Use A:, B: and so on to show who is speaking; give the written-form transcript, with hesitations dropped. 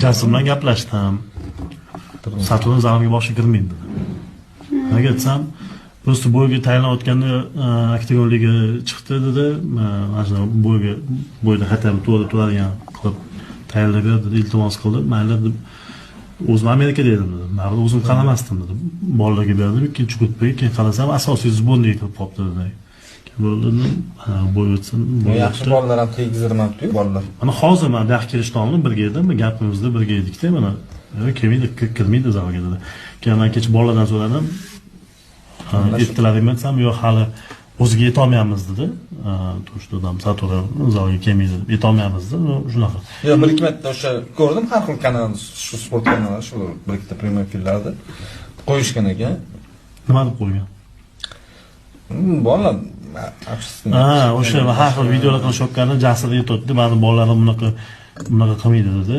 A: Jasur bilan gaplashdim. Saturn zaliga boshqa kirmaydi dedi. Nega aytsam, просто bo'yga tayyorlanayotganda oktagonligi chiqdi dedi. Mana shu bo'yda xatar turadigan qilib tayyorlab berdi dedi, iltimos qildi. Mayli deb o'zim Amerikada edim dedi. Men o'zim qaramasdim dedi. Bolalarga berdim, ikkinchi kutbay, keyin qarasam asosiy zubonga kirib qolibdi dedi. Bo'ldi, bo'y o'tsin.
B: Yaxshi bolalar ham tegizdirmabdi-yu, bolalar.
A: Mana hozir men yaxshi kelishdim, birga edim, gapimizda birga edik-da, mana kelmaydi, kirmaydi zalga dedi. Keyin men kecha bolalardan so'radim. Ertalaringmi desam, yo'q, hali o'ziga yetolmayapmiz dedi. To'shtadan Satura zalga kelmaydi, yetolmayapmiz dedi. Shunaqa.
B: Yo'q, bir ikki marta o'sha ko'rdim, har xil kanal, shu sport kanallari, shu bir ikkita premyer efirlarda qo'yishgan ekan.
A: Nima deb qo'ygan?
B: Bolalar
A: o'sha har xil videolar qilishayotganda Jasur aytdi, meni bolalarim bunaqa qilmaydi dedi.